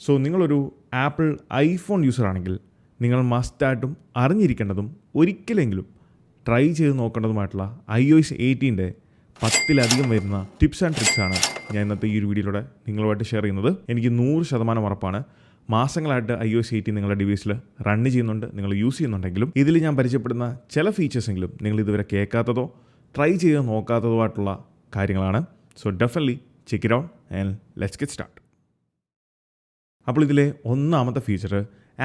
So നിങ്ങളൊരു apple iPhone user ആണെങ്കിൽ നിങ്ങൾ മസ്റ്റായിട്ടും അറിഞ്ഞിരിക്കേണ്ടതും ഒരിക്കലെങ്കിലും ട്രൈ ചെയ്ത് നോക്കേണ്ടതുമായിട്ടുള്ള iOS 18 10ലധികം വരുന്ന ടിപ്സ് ആൻഡ് ട്രിക്സാണ് ഞാൻ ഇന്നത്തെ ഈ ഒരു വീഡിയോയിലൂടെ നിങ്ങളുമായിട്ട് ഷെയർ ചെയ്യുന്നത്. എനിക്ക് 100% ഉറപ്പാണ്. മാസങ്ങളായിട്ട് iOS 18 നിങ്ങളുടെ ഡിവൈസിൽ റൺ ചെയ്യുന്നുണ്ട്, നിങ്ങൾ യൂസ് ചെയ്യുന്നുണ്ടെങ്കിലും ഇതിൽ ഞാൻ പരിചയപ്പെടുന്ന ചില ഫീച്ചേഴ്സെങ്കിലും നിങ്ങൾ ഇതുവരെ കേൾക്കാത്തതോ ട്രൈ ചെയ്ത് നോക്കാത്തതോ ആയിട്ടുള്ള കാര്യങ്ങളാണ്. So definitely check it out and let's get start. അപ്പോൾ ഇതിലെ ഒന്നാമത്തെ ഫീച്ചർ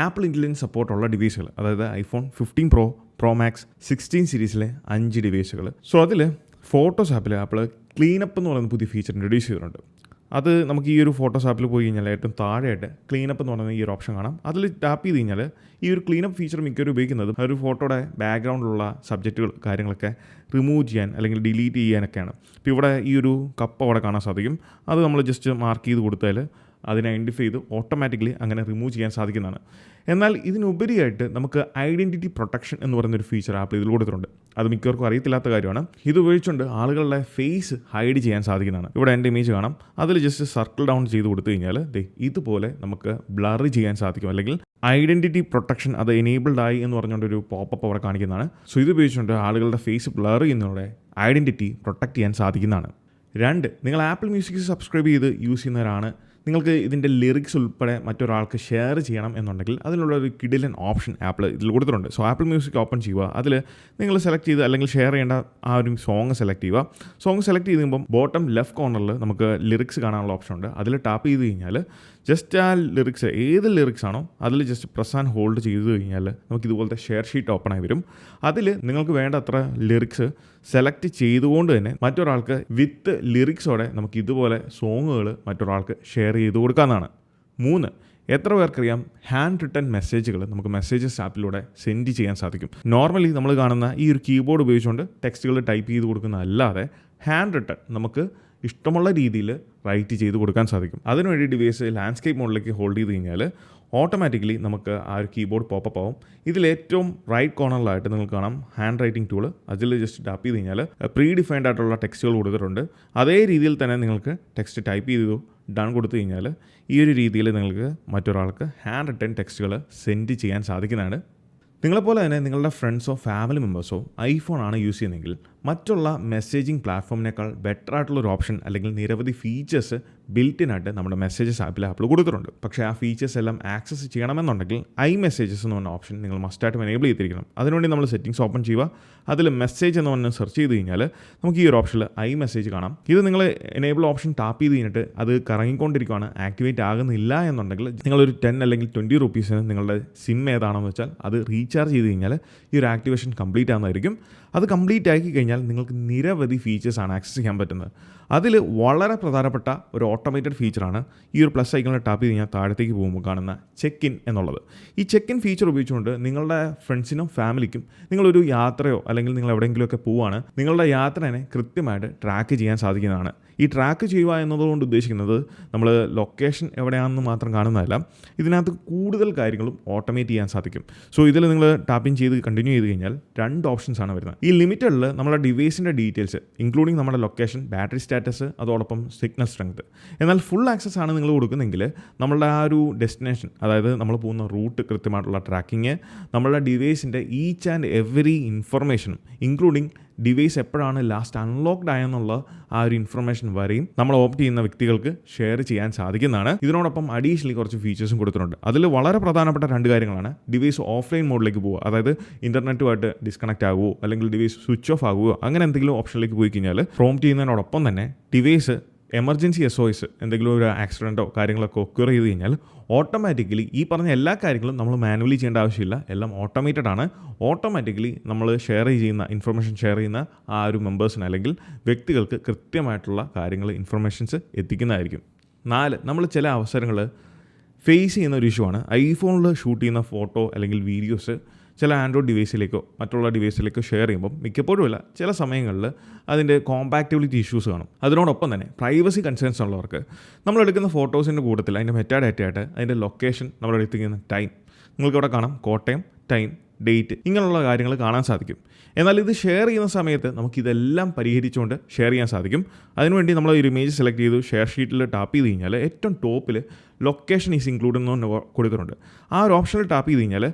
ആപ്പിൾ ഇൻ്റലിജൻസ് സപ്പോർട്ടുള്ള ഡിവൈസുകൾ, അതായത് ഐഫോൺ 15 പ്രോ മാക്സ് 16 സീരീസിലെ 5 ഡിവൈസുകൾ. സോ അതിൽ ഫോട്ടോസ് ആപ്പിൽ ആപ്പിൾ ക്ലീനപ്പ് എന്ന് പറയുന്ന പുതിയ ഫീച്ചർ ഇൻട്രൊഡ്യൂസ് ചെയ്തിട്ടുണ്ട്. അത് നമുക്ക് ഈ ഒരു ഫോട്ടോസ് ആപ്പിൽ പോയി കഴിഞ്ഞാൽ ഏറ്റവും താഴെയായിട്ട് ക്ലീനപ്പ് എന്ന് പറയുന്ന ഈ ഒരു ഓപ്ഷൻ കാണാം. അതിൽ ടാപ്പ് ചെയ്ത് കഴിഞ്ഞാൽ ഈ ഒരു ക്ലീനപ്പ് ഫീച്ചർ മിക്കവരും ഉപയോഗിക്കുന്നത് ഒരു ഫോട്ടോയുടെ ബാക്ക്ഗ്രൗണ്ടിലുള്ള സബ്ജക്റ്റുകൾ കാര്യങ്ങളൊക്കെ റിമൂവ് ചെയ്യാൻ അല്ലെങ്കിൽ ഡിലീറ്റ് ചെയ്യാനൊക്കെയാണ്. ഇപ്പോൾ ഇവിടെ ഈ ഒരു കപ്പ് അവിടെ കാണാൻ സാധിക്കും. അത് നമ്മൾ ജസ്റ്റ് മാർക്ക് ചെയ്ത് കൊടുത്താൽ അതിനെ ഐഡൻറ്റിഫൈ ചെയ്ത് ഓട്ടോമാറ്റിക്കലി അങ്ങനെ റിമൂവ് ചെയ്യാൻ സാധിക്കുന്നതാണ്. എന്നാൽ ഇതിനുപരിയായിട്ട് നമുക്ക് ഐഡൻറ്റിറ്റി പ്രൊട്ടക്ഷൻ എന്ന് പറയുന്നൊരു ഫീച്ചർ ആപ്പിൾ ഇതിൽ കൊടുത്തിട്ടുണ്ട്. അത് മിക്കവർക്കും അറിയത്തില്ലാത്ത കാര്യമാണ്. ഇത് ഉപയോഗിച്ചുകൊണ്ട് ആളുകളുടെ ഫേസ് ഹൈഡ് ചെയ്യാൻ സാധിക്കുന്നതാണ്. ഇവിടെ എൻ്റെ ഇമേജ് കാണാം. അതിൽ ജസ്റ്റ് സർക്കിൾ ഡൗൺ ചെയ്ത് കൊടുത്തു കഴിഞ്ഞാൽ ഇതുപോലെ നമുക്ക് ബ്ലർ ചെയ്യാൻ സാധിക്കും, അല്ലെങ്കിൽ ഐഡൻറ്റിറ്റി പ്രൊട്ടക്ഷൻ അത് എനേബിൾഡ് ആയി എന്ന് പറഞ്ഞുകൊണ്ടൊരു പോപ്പപ്പ് അവിടെ കാണിക്കുന്നതാണ്. സോ ഇത് ഉപയോഗിച്ചുകൊണ്ട് ആളുകളുടെ ഫേസ് ബ്ലർ ചെയ്യുന്നതോടെ ഐഡൻറ്റിറ്റി പ്രൊട്ടക്റ്റ് ചെയ്യാൻ സാധിക്കുന്നതാണ്. 2, നിങ്ങൾ ആപ്പിൾ മ്യൂസിക് സബ്സ്ക്രൈബ് ചെയ്ത് യൂസ് ചെയ്യുന്നവരാണ്. നിങ്ങൾക്ക് ഇതിൻ്റെ ലിറിക്സ് ഉൾപ്പെടെ മറ്റൊരാൾക്ക് ഷെയർ ചെയ്യണം എന്നുണ്ടെങ്കിൽ അതിനുള്ള ഒരു കിഡിലൻ ഓപ്ഷൻ ആപ്പിൾ ഇതിൽ കൊടുത്തിട്ടുണ്ട്. സോ ആപ്പിൾ മ്യൂസിക് ഓപ്പൺ ചെയ്യുക, അതിൽ നിങ്ങൾ സെലക്ട് ചെയ്ത് അല്ലെങ്കിൽ ഷെയർ ചെയ്യേണ്ട ആ ഒരു സോങ് സെലക്ട് ചെയ്യുക. സോങ് സെലക്ട് ചെയ്ത് കഴിയുമ്പം ബോട്ടം ലെഫ്റ്റ് കോർണറിൽ നമുക്ക് ലിറിക്സ് കാണാനുള്ള ഓപ്ഷൻ ഉണ്ട്. അതിൽ ടാപ്പ് ചെയ്ത് കഴിഞ്ഞാൽ ജസ്റ്റ് ആ ലിറിക്സ് ഏത് ലിറിക്സ് ആണോ അതിൽ ജസ്റ്റ് പ്രസ് ആൻഡ് ഹോൾഡ് ചെയ്ത് കഴിഞ്ഞാൽ നമുക്ക് ഇതുപോലത്തെ ഷെയർ ഷീറ്റ് ഓപ്പൺ ആയി വരും. അതിൽ നിങ്ങൾക്ക് വേണ്ടത്ര ലിറിക്സ് സെലക്ട് ചെയ്തുകൊണ്ട് തന്നെ മറ്റൊരാൾക്ക് വിത്ത് ലിറിക്സോടെ നമുക്ക് ഇതുപോലെ സോങ്ങുകൾ മറ്റൊരാൾക്ക് ഷെയർ ചെയ്ത് കൊടുക്കാവുന്നതാണ്. 3, എത്ര പേർക്കറിയാം ഹാൻഡ് റിട്ടൺ മെസ്സേജുകൾ നമുക്ക് മെസ്സേജസ് ആപ്പിലൂടെ സെൻഡ് ചെയ്യാൻ സാധിക്കും. നോർമലി നമ്മൾ കാണുന്ന ഈ ഒരു കീബോർഡ് ഉപയോഗിച്ചുകൊണ്ട് ടെക്സ്റ്റുകൾ ടൈപ്പ് ചെയ്ത് കൊടുക്കുന്നതല്ലാതെ ഹാൻഡ് റിട്ടൺ നമുക്ക് ഇഷ്ടമുള്ള രീതിയിൽ റൈറ്റ് ചെയ്ത് കൊടുക്കാൻ സാധിക്കും. അതിനുവേണ്ടി ഡിവൈസ് ലാൻഡ്സ്കേപ്പ് മോഡിലേക്ക് ഹോൾഡ് ചെയ്ത് കഴിഞ്ഞാൽ ഓട്ടോമാറ്റിക്കലി നമുക്ക് ആ ഒരു കീബോർഡ് പോപ്പപ്പ് ആവും. ഇതിലേറ്റവും റൈറ്റ് കോർണറിലായിട്ട് നിങ്ങൾക്ക് കാണാം ഹാൻഡ് റൈറ്റിംഗ് ടൂള്. അതിൽ ജസ്റ്റ് ടാപ്പ് ചെയ്ത് കഴിഞ്ഞാൽ പ്രീ ഡിഫൈൻഡ് ആയിട്ടുള്ള ടെക്സ്റ്റുകൾ കൊടുത്തിട്ടുണ്ട്. അതേ രീതിയിൽ തന്നെ നിങ്ങൾക്ക് ടെക്സ്റ്റ് ടൈപ്പ് ചെയ്തു ഡൺ കൊടുത്തു കഴിഞ്ഞാൽ ഈ ഒരു രീതിയിൽ നിങ്ങൾക്ക് മറ്റൊരാൾക്ക് ഹാൻഡ് റിട്ടൺ ടെക്സ്റ്റുകൾ സെൻഡ് ചെയ്യാൻ സാധിക്കുന്നതാണ്. നിങ്ങളെപ്പോലെ തന്നെ നിങ്ങളുടെ ഫ്രണ്ട്സോ ഫാമിലി മെമ്പേഴ്സോ ഐഫോൺ ആണ് യൂസ് ചെയ്യുന്നതെങ്കിൽ മറ്റുള്ള മെസ്സേജിങ് പ്ലാറ്റ്ഫോമിനേക്കാൾ ബെറ്റർ ആയിട്ടുള്ളൊരു ഓപ്ഷൻ അല്ലെങ്കിൽ നിരവധി ഫീച്ചേഴ്സ് ബിൽറ്റിനായിട്ട് നമ്മുടെ മെസ്സേജസ് ആപ്പിൽ കൊടുത്തിട്ടുണ്ട്. പക്ഷേ ആ ഫീച്ചേഴ്സ് എല്ലാം ആക്സസ് ചെയ്യണമെന്നുണ്ടെങ്കിൽ iMessages എന്ന് പറഞ്ഞ ഓപ്ഷൻ നിങ്ങൾ മസ്റ്റായിട്ടും എനേബിൾ ചെയ്തിരിക്കണം. അതിനുവേണ്ടി നമ്മൾ സെറ്റിംഗ്സ് ഓപ്പൺ ചെയ്യുക, അതിൽ മെസ്സേജ് എന്ന് പറഞ്ഞ് സെർച്ച് ചെയ്ത് കഴിഞ്ഞാൽ നമുക്ക് ഈ ഒരു ഓപ്ഷനിൽ iMessage കാണാം. ഇത് നിങ്ങൾ എനേബിൾ ഓപ്ഷൻ ടാപ്പ് ചെയ്ത് കഴിഞ്ഞിട്ട് അത് കറങ്ങിക്കൊണ്ടിരിക്കുകയാണ്, ആക്ടിവേറ്റ് ആകുന്നില്ല എന്നുണ്ടെങ്കിൽ നിങ്ങളൊരു 10 അല്ലെങ്കിൽ 20 റുപ്പീസിന് നിങ്ങളുടെ സിം ഏതാണെന്ന് വെച്ചാൽ അത് റീചാർജ് ചെയ്ത് കഴിഞ്ഞാൽ ഈ ഒരു ആക്ടിവേഷൻ കംപ്ലീറ്റ് ആകുന്നതായിരിക്കും. അത് കംപ്ലീറ്റ് ആക്കി കഴിഞ്ഞാൽ നിങ്ങൾക്ക് നിരവധി ഫീച്ചേഴ്സാണ് ആക്സസ് ചെയ്യാൻ പറ്റുന്നത്. അതിൽ വളരെ പ്രധാനപ്പെട്ട ഒരു ഓട്ടോമേറ്റഡ് ഫീച്ചറാണ് ഈ ഒരു പ്ലസ് ഐക്കണിൽ ടാപ്പ് ചെയ്ത് കഴിഞ്ഞാൽ താഴത്തേക്ക് പോകുമ്പോൾ കാണുന്ന ചെക്ക് ഇൻ എന്നുള്ളത്. ഈ ചെക്ക് ഇൻ ഫീച്ചർ ഉപയോഗിച്ചുകൊണ്ട് നിങ്ങളുടെ ഫ്രണ്ട്സിനും ഫാമിലിക്കും നിങ്ങളൊരു യാത്രയോ അല്ലെങ്കിൽ നിങ്ങൾ എവിടെയെങ്കിലുമൊക്കെ പോവുകയാണ്, നിങ്ങളുടെ യാത്രേനെ കൃത്യമായിട്ട് ട്രാക്ക് ചെയ്യാൻ സാധിക്കുന്നതാണ്. ഈ ട്രാക്ക് ചെയ്യുക എന്നതുകൊണ്ട് ഉദ്ദേശിക്കുന്നത് നമ്മൾ ലൊക്കേഷൻ എവിടെയാണെന്ന് മാത്രം കാണുന്നതല്ല, ഇതിനകത്ത് കൂടുതൽ കാര്യങ്ങളും ഓട്ടോമേറ്റ് ചെയ്യാൻ സാധിക്കും. സോ ഇതിൽ നിങ്ങൾ ടാപ്പിംഗ് ചെയ്ത് കണ്ടിന്യൂ ചെയ്ത് കഴിഞ്ഞാൽ 2 ഓപ്ഷൻസാണ് വരുന്നത്. ഈ ലിമിറ്റഡിൽ നമ്മുടെ ഡിവൈസിൻ്റെ ഡീറ്റെയിൽസ് ഇൻക്ലൂഡിങ് നമ്മുടെ ലൊക്കേഷൻ, ബാറ്ററി സ്റ്റാറ്റസ്, അതോടൊപ്പം സിഗ്നൽ സ്ട്രെങ്ത്. എന്നാൽ ഫുൾ ആക്സസ് ആണ് നിങ്ങൾ കൊടുക്കുന്നെങ്കിൽ നമ്മളുടെ ആ ഒരു ഡെസ്റ്റിനേഷൻ, അതായത് നമ്മൾ പോകുന്ന റൂട്ട് കൃത്യമായിട്ടുള്ള ട്രാക്കിങ്, നമ്മളുടെ ഡിവൈസിൻ്റെ ഈച്ച് ആൻഡ് എവറി ഇൻഫർമേഷനും ഇൻക്ലൂഡിങ് ഡിവൈസ് എപ്പോഴാണ് ലാസ്റ്റ് അൺലോക്ക്ഡ് ആയെന്നുള്ള ആ ഒരു ഇൻഫർമേഷൻ വരെയും നമ്മൾ ഓപ്റ്റ് ചെയ്യുന്ന വ്യക്തികൾക്ക് ഷെയർ ചെയ്യാൻ സാധിക്കുന്നതാണ്. ഇതിനോടൊപ്പം അഡീഷണലി കുറച്ച് ഫീച്ചേഴ്സും കൊടുത്തിട്ടുണ്ട്. അതിൽ വളരെ പ്രധാനപ്പെട്ട 2 കാര്യങ്ങളാണ് ഡിവൈസ് ഓഫ്ലൈൻ മോഡിലേക്ക് പോവുക, അതായത് ഇൻ്റർനെറ്റുമായിട്ട് ഡിസ്കണക്റ്റ് ആകുമോ അല്ലെങ്കിൽ ഡിവൈസ് സ്വിച്ച് ഓഫ് ആകുമോ അങ്ങനെ എന്തെങ്കിലും ഓപ്ഷനിലേക്ക് പോയി കഴിഞ്ഞാൽ പ്രോംപ്റ്റ് ചെയ്യുന്നതിനോടൊപ്പം തന്നെ ഡിവൈസ് എമർജൻസി SOS എന്തെങ്കിലും ഒരു ആക്സിഡൻറ്റോ കാര്യങ്ങളൊക്കെ ഒക്യൂർ ചെയ്ത് കഴിഞ്ഞാൽ ഓട്ടോമാറ്റിക്കലി ഈ പറഞ്ഞ എല്ലാ കാര്യങ്ങളും നമ്മൾ മാനുവലി ചെയ്യേണ്ട ആവശ്യമില്ല, എല്ലാം ഓട്ടോമേറ്റഡ് ആണ്. ഓട്ടോമാറ്റിക്കലി നമ്മൾ ഷെയർ ചെയ്യുന്ന ഇൻഫർമേഷൻ ഷെയർ ചെയ്യുന്ന ആ ഒരു മെമ്പേഴ്സിന് അല്ലെങ്കിൽ വ്യക്തികൾക്ക് കൃത്യമായിട്ടുള്ള കാര്യങ്ങൾ ഇൻഫർമേഷൻസ് എത്തിക്കുന്നതായിരിക്കും. 4, നമ്മൾ ചില അവസരങ്ങൾ ഫേസ് ചെയ്യുന്ന ഒരു ഇഷ്യൂ ആണ് ഐഫോണിൽ ഷൂട്ട് ചെയ്യുന്ന ഫോട്ടോ അല്ലെങ്കിൽ വീഡിയോസ് ചില ആൻഡ്രോയിഡ് ഡിവൈസിലേക്കോ മറ്റുള്ള ഡിവൈസിലേക്കോ ഷെയർ ചെയ്യുമ്പോൾ മിക്കപ്പോഴുമല്ല ചില സമയങ്ങളിൽ അതിൻ്റെ കോമ്പാക്റ്റബിലിറ്റി ഇഷ്യൂസ് കാണും. അതിനോടൊപ്പം തന്നെ പ്രൈവസി കൺസേൺസ് ഉള്ളവർക്ക് നമ്മളെടുക്കുന്ന ഫോട്ടോസിൻ്റെ കൂട്ടത്തിൽ അതിൻ്റെ മെറ്റാഡാറ്റയായിട്ട് അതിൻ്റെ ലൊക്കേഷൻ നമ്മളെടുത്തിരിക്കുന്ന ടൈം നിങ്ങൾക്ക് ഇവിടെ കാണാം. കോട്ടയം ടൈം ഡേറ്റ് ഇങ്ങനെയുള്ള കാര്യങ്ങൾ കാണാൻ സാധിക്കും. എന്നാൽ ഇത് ഷെയർ ചെയ്യുന്ന സമയത്ത് നമുക്കിതെല്ലാം പരിഹരിച്ചുകൊണ്ട് ഷെയർ ചെയ്യാൻ സാധിക്കും. അതിനുവേണ്ടി നമ്മൾ ഒരു ഇമേജ് സെലക്ട് ചെയ്തു ഷെയർ ഷീറ്റിൽ ടാപ്പ് ചെയ്ത് കഴിഞ്ഞാൽ ഏറ്റവും ടോപ്പിൽ ലൊക്കേഷൻ ഈസ് ഇൻക്ലൂഡ് എന്ന് കൊടുത്തിട്ടുണ്ട്. ആ ഒരു ഓപ്ഷനിൽ ടാപ്പ് ചെയ്ത് കഴിഞ്ഞാൽ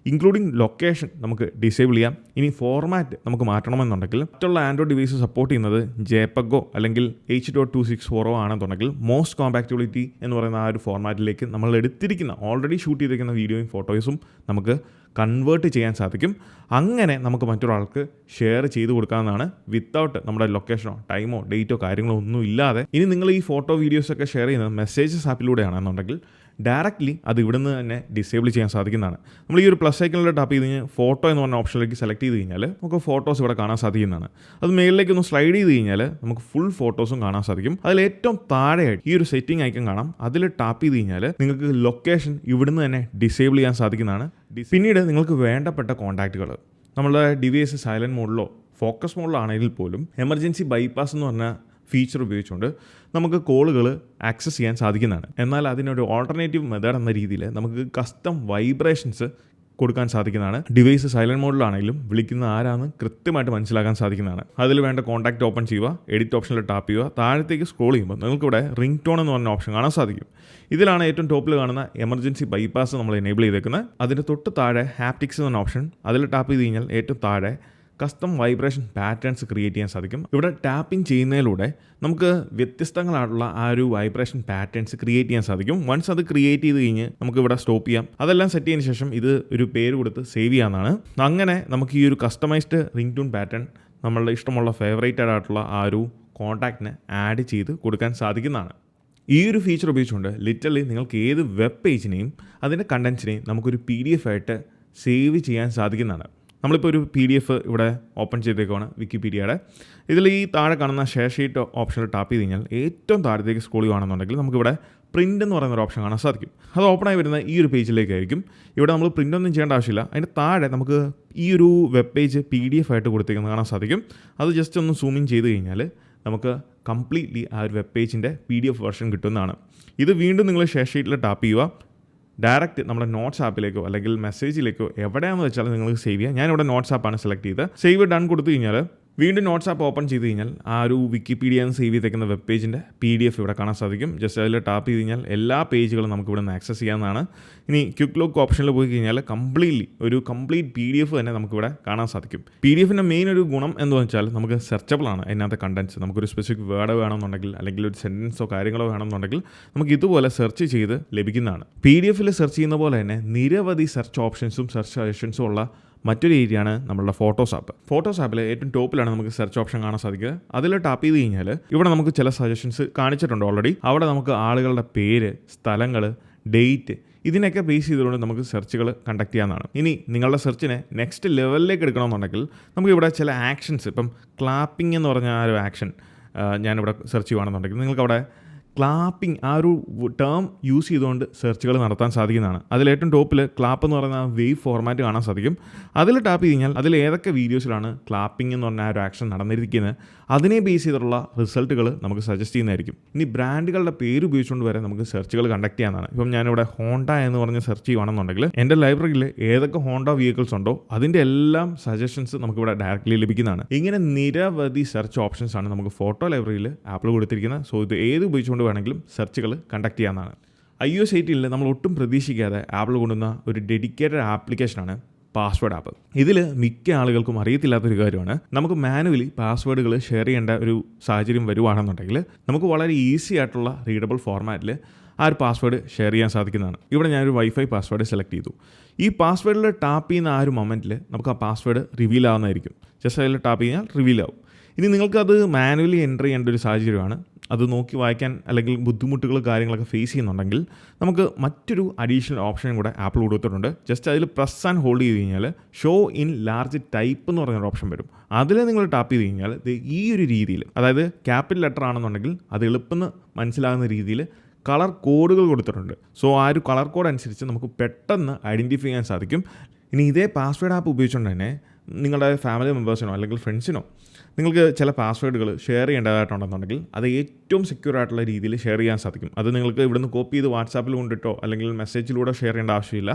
ഇൻക്ലൂഡിങ് ലൊക്കേഷൻ നമുക്ക് ഡിസേബിൾ ചെയ്യാം. ഇനി ഫോർമാറ്റ് നമുക്ക് മാറ്റണമെന്നുണ്ടെങ്കിൽ മറ്റുള്ള ആൻഡ്രോയിഡ് ഡിവൈസ് സപ്പോർട്ട് ചെയ്യുന്നത് JPEG അല്ലെങ്കിൽ H.264 ആണെന്നുണ്ടെങ്കിൽ മോസ്റ്റ് കോമ്പാക്റ്റബിലിറ്റി എന്ന് പറയുന്ന ആ ഒരു ഫോർമാറ്റിലേക്ക് നമ്മൾ എടുത്തിരിക്കുന്ന ഓൾറെഡി ഷൂട്ട് ചെയ്തിരിക്കുന്ന വീഡിയോയും ഫോട്ടോസും നമുക്ക് കൺവേർട്ട് ചെയ്യാൻ സാധിക്കും. അങ്ങനെ നമുക്ക് മറ്റൊരാൾക്ക് ഷെയർ ചെയ്ത് കൊടുക്കാവുന്നതാണ് വിത്തൗട്ട് നമ്മുടെ ലൊക്കേഷനോ ടൈമോ ഡേറ്റോ കാര്യങ്ങളോ ഒന്നും ഇല്ലാതെ. ഇനി നിങ്ങൾ ഈ ഫോട്ടോ വീഡിയോസൊക്കെ ഷെയർ ചെയ്യുന്നത് മെസ്സേജസ് ആപ്പിലൂടെയാണെന്നുണ്ടെങ്കിൽ ഡയറക്റ്റ്ലി അത് ഇവിടുന്ന് തന്നെ ഡിസേബിൾ ചെയ്യാൻ സാധിക്കുന്നതാണ്. നമ്മൾ ഈ ഒരു പ്ലസ് ഐക്കണിൽ ടാപ്പ് ചെയ്ത് കഴിഞ്ഞാൽ ഫോട്ടോ എന്ന് പറഞ്ഞ ഓപ്ഷനിലേക്ക് സെലക്ട് ചെയ്ത് കഴിഞ്ഞാൽ നമുക്ക് ഫോട്ടോസ് ഇവിടെ കാണാൻ സാധിക്കുന്നതാണ്. അത് മേളിലേക്ക് ഒന്ന് സ്ലൈഡ് ചെയ്ത് കഴിഞ്ഞാൽ നമുക്ക് ഫുൾ ഫോട്ടോസും കാണാൻ സാധിക്കും. അതിൽ ഏറ്റവും താഴെയായിട്ട് ഈ ഒരു സെറ്റിംഗ് ഐക്കൺ കാണാം. അതിൽ ടാപ്പ് ചെയ്ത് കഴിഞ്ഞാൽ നിങ്ങൾക്ക് ലൊക്കേഷൻ ഇവിടുന്ന് തന്നെ ഡിസേബിൾ ചെയ്യാൻ സാധിക്കുന്നതാണ്. പിന്നീട് നിങ്ങൾക്ക് വേണ്ടപ്പെട്ട കോൺടാക്റ്റുകൾ നമ്മുടെ ഡിവൈസ് സൈലൻറ്റ് മോഡിലോ ഫോക്കസ് മോഡിലോ ആണെങ്കിൽ പോലും എമർജൻസി ബൈപ്പാസ് എന്ന് പറഞ്ഞ ഫീച്ചർ ഉപയോഗിച്ചുകൊണ്ട് നമുക്ക് കോളുകൾ ആക്സസ് ചെയ്യാൻ സാധിക്കുന്നതാണ്. എന്നാൽ അതിനൊരു ഓൾട്ടർനേറ്റീവ് മെത്തേഡ് എന്ന രീതിയിൽ നമുക്ക് കസ്റ്റം വൈബ്രേഷൻസ് കൊടുക്കാൻ സാധിക്കുന്നതാണ്. ഡിവൈസ് സൈലൻറ്റ് മോഡിലാണെങ്കിലും വിളിക്കുന്ന ആരാന്ന് കൃത്യമായിട്ട് മനസ്സിലാക്കാൻ സാധിക്കുന്നതാണ്. അതിൽ വേണ്ട കോൺടാക്റ്റ് ഓപ്പൺ ചെയ്യുക, എഡിറ്റ് ഓപ്ഷനിൽ ടാപ്പ് ചെയ്യുക, താഴത്തേക്ക് സ്ക്രോൾ ചെയ്യുമ്പോൾ നിങ്ങൾക്കിവിടെ റിംഗ് ടോൺ എന്ന് പറഞ്ഞ ഓപ്ഷൻ കാണാൻ സാധിക്കും. ഇതിലാണ് ഏറ്റവും ടോപ്പിൽ കാണുന്ന എമർജൻസി ബൈപ്പാസ് നമ്മൾ എനേബിൾ ചെയ്തേക്കുന്നത്. അതിൻ്റെ തൊട്ട് താഴെ ഹാപ്റ്റിക്സ് എന്ന ഓപ്ഷൻ അതിൽ ടാപ്പ് ചെയ്ത് കഴിഞ്ഞാൽ ഏറ്റവും താഴെ കസ്റ്റം വൈബ്രേഷൻ പാറ്റേൺസ് ക്രിയേറ്റ് ചെയ്യാൻ സാധിക്കും. ഇവിടെ ടാപ്പിംഗ് ചെയ്യുന്നതിലൂടെ നമുക്ക് വ്യത്യസ്തങ്ങളായിട്ടുള്ള ആ ഒരു വൈബ്രേഷൻ പാറ്റേൺസ് ക്രിയേറ്റ് ചെയ്യാൻ സാധിക്കും. വൺസ് അത് ക്രിയേറ്റ് ചെയ്ത് കഴിഞ്ഞ് നമുക്ക് ഇവിടെ സ്റ്റോപ്പ് ചെയ്യാം. അതെല്ലാം സെറ്റ് ചെയ്തതിന് ശേഷം ഇത് ഒരു പേര് കൊടുത്ത് സേവ് ചെയ്യാവുന്നതാണ്. അങ്ങനെ നമുക്ക് ഈ ഒരു കസ്റ്റമൈസ്ഡ് റിംഗ് ട്യൂൺ പാറ്റേൺ നമ്മളുടെ ഇഷ്ടമുള്ള ഫേവറേറ്റഡ് ആയിട്ടുള്ള ആ ഒരു കോൺടാക്റ്റിന് ആഡ് ചെയ്ത് കൊടുക്കാൻ സാധിക്കുന്നതാണ്. ഈ ഒരു ഫീച്ചർ ഉപയോഗിച്ചുകൊണ്ട് ലിറ്ററലി നിങ്ങൾക്ക് ഏത് വെബ് പേജിനെയും അതിൻ്റെ കണ്ടൻസിനെയും നമുക്കൊരു PDF ആയിട്ട് സേവ് ചെയ്യാൻ സാധിക്കുന്നതാണ്. നമ്മളിപ്പോൾ ഒരു PDF ഇവിടെ ഓപ്പൺ ചെയ്തേക്കുവാണ് വിക്കിപീഡിയയുടെ. ഇതിൽ ഈ താഴെ കാണുന്ന ഷെയർ ഷീറ്റ് ഓപ്ഷനിൽ ടാപ്പ് ചെയ്ത് കഴിഞ്ഞാൽ ഏറ്റവും താഴത്തേക്ക് സ്ക്രോൾ ചെയ്യുകയാണെന്നുണ്ടെങ്കിൽ നമുക്കിവിടെ പ്രിൻ്റ് എന്ന് പറയുന്ന ഒരു ഓപ്ഷൻ കാണാൻ സാധിക്കും. അത് ഓപ്പണായി വരുന്ന ഈ ഒരു പേജിലേക്കായിരിക്കും. ഇവിടെ നമ്മൾ പ്രിൻ്റ് ഒന്നും ചെയ്യേണ്ട ആവശ്യമില്ല. അതിൻ്റെ താഴെ നമുക്ക് ഈ ഒരു വെബ് പേജ് PDF ആയിട്ട് കൊടുത്തേക്കുന്നത് കാണാൻ സാധിക്കും. അത് ജസ്റ്റ് ഒന്ന് സൂം ഇൻ ചെയ്ത് കഴിഞ്ഞാൽ നമുക്ക് കംപ്ലീറ്റ്ലി ആ ഒരു വെബ് പേജിൻ്റെ PDF വെർഷൻ കിട്ടുന്നതാണ്. ഇത് വീണ്ടും നിങ്ങൾ ഷെയർ ഷീറ്റിൽ ടാപ്പ് ചെയ്യുക. ഡയറക്റ്റ് നമ്മുടെ നോട്ട്സ് ആപ്പിലേക്കോ അല്ലെങ്കിൽ മെസ്സേജിലേക്കോ എവിടെയാണെന്ന് വെച്ചാൽ നിങ്ങൾക്ക് സേവ് ചെയ്യാം. ഞാനിവിടെ നോട്ട്സ് ആപ്പാണ് സെലക്ട് ചെയ്ത് സേവ് ഡൺ കൊടുത്തു കഴിഞ്ഞാൽ വീണ്ടും നോട്ട്സ് ആപ്പ് ഓപ്പൺ ചെയ്ത് കഴിഞ്ഞാൽ ആ ഒരു വിക്കിപീഡിയന്ന് സേവ് ചെയ്തേക്കുന്ന വെബ് പേജിൻ്റെ PDF ഇവിടെ കാണാൻ സാധിക്കും. ജസ്റ്റ് അതിൽ ടാപ്പ് ചെയ്ത് കഴിഞ്ഞാൽ എല്ലാ പേജുകളും നമുക്ക് ഇവിടെ നിന്ന് ആക്സസ് ചെയ്യാവുന്നതാണ്. ഇനി ക്വിക്ക് ലോക്ക് ഓപ്ഷനിൽ പോയി കഴിഞ്ഞാൽ കംപ്ലീറ്റ് PDF തന്നെ നമുക്കിവിടെ കാണാൻ സാധിക്കും. PDFിൻ്റെ മെയിൻ ഒരു ഗുണം എന്ന് വെച്ചാൽ നമുക്ക് സെർച്ചബിൾ ആണ്. അതിനകത്ത് കണ്ടൻസ് നമുക്കൊരു സ്പെസിഫിക് വേർഡ് വേണമെന്നുണ്ടെങ്കിൽ അല്ലെങ്കിൽ ഒരു സെൻറ്റൻസോ കാര്യങ്ങളോ വേണമെന്നുണ്ടെങ്കിൽ നമുക്ക് ഇതുപോലെ സെർച്ച് ചെയ്ത് ലഭിക്കുന്നതാണ്. PDFിൽ സെർച്ച് ചെയ്യുന്ന പോലെ തന്നെ നിരവധി സെർച്ച് ഓപ്ഷൻസും സെർച്ച് സജഷൻസും ഉള്ള മറ്റൊരു ഏരിയയാണ് നമ്മളുടെ ഫോട്ടോസ് ആപ്പ്. ഫോട്ടോസ് ആപ്പിൽ ഏറ്റവും ടോപ്പിലാണ് നമുക്ക് സെർച്ച് ഓപ്ഷൻ കാണാൻ സാധിക്കുക. അതിൽ ടാപ്പ് ചെയ്ത് കഴിഞ്ഞാൽ ഇവിടെ നമുക്ക് ചില സജഷൻസ് കാണിച്ചിട്ടുണ്ട് ഓൾറെഡി. അവിടെ നമുക്ക് ആളുകളുടെ പേര്, സ്ഥലങ്ങൾ, ഡേറ്റ് ഇതിനൊക്കെ ബേസ് ചെയ്തുകൊണ്ട് നമുക്ക് സെർച്ചുകൾ കണ്ടക്ട് ചെയ്യാവുന്നതാണ്. ഇനി നിങ്ങളുടെ സെർച്ചിനെ നെക്സ്റ്റ് ലെവലിലേക്ക് എടുക്കണമെന്നുണ്ടെങ്കിൽ നമുക്ക് ഇവിടെ ചില ആക്ഷൻസ്, ഇപ്പം ക്ലാപ്പിംഗ് എന്ന് പറഞ്ഞ ആ ഒരു ആക്ഷൻ ഞാനിവിടെ സെർച്ച് ചെയ്യുകയാണെന്നുണ്ടെങ്കിൽ നിങ്ങൾക്ക് അവിടെ ക്ലാപ്പിംഗ് ആ ഒരു ടേം യൂസ് ചെയ്തുകൊണ്ട് സെർച്ചുകൾ നടത്താൻ സാധിക്കുന്നതാണ്. അതിലേറ്റവും ടോപ്പിൽ ക്ലാപ്പ് എന്ന് പറയുന്ന വേവ് ഫോർമാറ്റ് കാണാൻ സാധിക്കും. അതിൽ ടാപ്പ് ചെയ്ത് കഴിഞ്ഞാൽ അതിൽ ഏതൊക്കെ വീഡിയോസിലാണ് ക്ലാപ്പിംഗ് എന്ന് പറഞ്ഞ ആ ഒരു ആക്ഷൻ നടന്നിരിക്കുന്നത് അതിനെ ബേസ് ചെയ്തിട്ടുള്ള റിസൾട്ടുകൾ നമുക്ക് സജസ്റ്റ് ചെയ്യുന്നതായിരിക്കും. ഇനി ബ്രാൻഡുകളുടെ പേര് ഉപയോഗിച്ചുകൊണ്ട് വരെ നമുക്ക് സെർച്ചുകൾ കണ്ടക്ട് ചെയ്യാവുന്നതാണ്. ഇപ്പം ഞാനിവിടെ ഹോണ്ട എന്ന് പറഞ്ഞ് സെർച്ച് ചെയ്യുകയാണെന്നുണ്ടെങ്കിൽ എൻ്റെ ലൈബ്രറിയിൽ ഏതൊക്കെ ഹോണ്ട വെഹിക്കിൾസ് ഉണ്ടോ അതിൻ്റെ എല്ലാം സജഷൻസ് നമുക്കിവിടെ ഡയറക്റ്റ്ലി ലഭിക്കുന്നതാണ്. ഇങ്ങനെ നിരവധി സെർച്ച് ഓപ്ഷൻസ് ആണ് നമുക്ക് ഫോട്ടോ ലൈബ്രറിയിൽ ആപ്പിൾ കൊടുത്തിരിക്കുന്നത്. സോ ഇത് ഏത് ഉപയോഗിച്ചുകൊണ്ട് വേണമെങ്കിലും സെർച്ചുകൾ കണ്ടക്ട് ചെയ്യാവുന്നതാണ്. iOS 18 നമ്മൾ ഒട്ടും പ്രതീക്ഷിക്കാതെ ആപ്പിൾ കൊണ്ടുവന്ന ഒരു ഡെഡിക്കേറ്റഡ് ആപ്ലിക്കേഷനാണ് പാസ്വേഡ് ആപ്പ്. ഇതിൽ മിക്ക ആളുകൾക്കും അറിയത്തില്ലാത്തൊരു കാര്യമാണ്, നമുക്ക് മാനുവലി പാസ്വേഡുകൾ ഷെയർ ചെയ്യേണ്ട ഒരു സാഹചര്യം വരുവാണെന്നുണ്ടെങ്കിൽ നമുക്ക് വളരെ ഈസി ആയിട്ടുള്ള റീഡബിൾ ഫോർമാറ്റിൽ ആ ഒരു പാസ്വേഡ് ഷെയർ ചെയ്യാൻ സാധിക്കുന്നതാണ്. ഇവിടെ ഞാനൊരു വൈഫൈ പാസ്വേഡ് സെലക്ട് ചെയ്തു. ഈ പാസ്വേഡിൽ ടാപ്പ് ചെയ്യുന്ന ആ ഒരു മൊമെൻറ്റിൽ നമുക്ക് ആ പാസ്വേഡ് റിവീൽ ആവുന്നതായിരിക്കും. ജസ്റ്റ് അതിൽ ടാപ്പ് ചെയ്താൽ റിവീൽ ആവും. ഇനി നിങ്ങൾക്കത് മാനുവലി എൻ്റർ ചെയ്യേണ്ട ഒരു സാഹചര്യമാണ്, അത് നോക്കി വായിക്കാൻ അല്ലെങ്കിൽ ബുദ്ധിമുട്ടുകൾ കാര്യങ്ങളൊക്കെ ഫേസ് ചെയ്യുന്നുണ്ടെങ്കിൽ നമുക്ക് മറ്റൊരു അഡീഷണൽ ഓപ്ഷനും കൂടെ ആപ്പിൾ കൊടുത്തിട്ടുണ്ട്. ജസ്റ്റ് അതിൽ പ്രസ് ആൻഡ് ഹോൾഡ് ചെയ്ത് കഴിഞ്ഞാൽ ഷോ ഇൻ ലാർജ് ടൈപ്പ് എന്ന് പറഞ്ഞൊരു ഓപ്ഷൻ വരും. അതിൽ നിങ്ങൾ ടാപ്പ് ചെയ്ത് കഴിഞ്ഞാൽ ഈ ഒരു രീതിയിൽ, അതായത് ക്യാപിറ്റൽ ലെറ്റർ ആണെന്നുണ്ടെങ്കിൽ അത് എളുപ്പം മനസ്സിലാകുന്ന രീതിയിൽ കളർ കോഡുകൾ കൊടുത്തിട്ടുണ്ട്. സോ ആ ഒരു കളർ കോഡ് അനുസരിച്ച് നമുക്ക് പെട്ടെന്ന് ഐഡൻറ്റിഫൈ ചെയ്യാൻ സാധിക്കും. ഇനി ഇതേ പാസ്വേഡ് ആപ്പ് ഉപയോഗിച്ചുകൊണ്ട് തന്നെ നിങ്ങളുടെ ഫാമിലി മെമ്പേഴ്സിനോ അല്ലെങ്കിൽ ഫ്രണ്ട്സിനോ നിങ്ങൾക്ക് ചില പാസ്വേഡുകൾ ഷെയർ ചെയ്യേണ്ടതായിട്ടുണ്ടെന്നുണ്ടെങ്കിൽ അത് ഏറ്റവും സെക്യൂർ ആയിട്ടുള്ള രീതിയിൽ ഷെയർ ചെയ്യാൻ സാധിക്കും. അത് നിങ്ങൾക്ക് ഇവിടുന്ന് കോപ്പി ചെയ്ത് വാട്സാപ്പിൽ കൊണ്ടിട്ടോ അല്ലെങ്കിൽ മെസ്സേജിലൂടെ ഷെയർ ചെയ്യേണ്ട ആവശ്യമില്ല.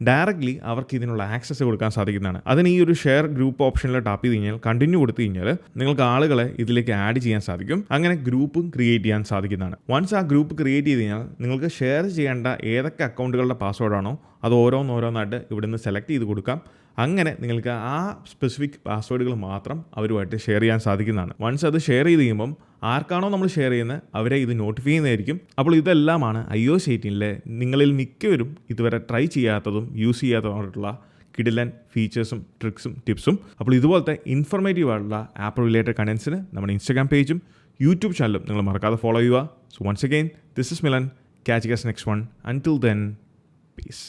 ഡയറക്റ്റ്ലി അവർക്ക് ഇതിനുള്ള ആക്സസ് കൊടുക്കാൻ സാധിക്കുന്നതാണ്. അതിന് ഈ ഒരു ഷെയർ ഗ്രൂപ്പ് ഓപ്ഷനിൽ ടാപ്പ് ചെയ്ത് കഴിഞ്ഞാൽ കണ്ടിന്യൂ കൊടുത്തു കഴിഞ്ഞാൽ നിങ്ങൾക്ക് ആളുകളെ ഇതിലേക്ക് ആഡ് ചെയ്യാൻ സാധിക്കും. അങ്ങനെ ഗ്രൂപ്പും ക്രിയേറ്റ് ചെയ്യാൻ സാധിക്കുന്നതാണ്. വൺസ് ആ ഗ്രൂപ്പ് ക്രിയേറ്റ് ചെയ്ത് കഴിഞ്ഞാൽ നിങ്ങൾക്ക് ഷെയർ ചെയ്യേണ്ട ഏതൊക്കെ അക്കൗണ്ടുകളുടെ പാസ്വേഡാണോ അത് ഓരോന്നോരോന്നായിട്ട് ഇവിടുന്ന് സെലക്ട് ചെയ്ത് കൊടുക്കാം. അങ്ങനെ നിങ്ങൾക്ക് ആ സ്പെസിഫിക് പാസ്വേഡുകൾ മാത്രം അവരുമായിട്ട് ഷെയർ ചെയ്യാൻ സാധിക്കുന്നതാണ്. വൺസ് അത് ഷെയർ ചെയ്ത് കഴിയുമ്പം ആർക്കാണോ നമ്മൾ ഷെയർ ചെയ്യുന്നത് അവരെ ഇത് നോട്ടിഫൈ ചെയ്യുന്നതായിരിക്കും. അപ്പോൾ ഇതെല്ലാമാണ് iOS 18 നിങ്ങളിൽ മിക്കവരും ഇതുവരെ ട്രൈ ചെയ്യാത്തതും യൂസ് ചെയ്യാത്തതുമായിട്ടുള്ള കിടിലൻ ഫീച്ചേഴ്സും ട്രിക്സും ടിപ്സും. അപ്പോൾ ഇതുപോലത്തെ ഇൻഫോർമേറ്റീവ് ആയിട്ടുള്ള ആപ്പ് റിലേറ്റഡ് കണ്ടൻസിന് നമ്മുടെ ഇൻസ്റ്റാഗ്രാം പേജും യൂട്യൂബ് ചാനലും നിങ്ങൾ മറക്കാതെ ഫോളോ ചെയ്യുക. So once again this is Milan. Catch you guys next one. Until then, peace.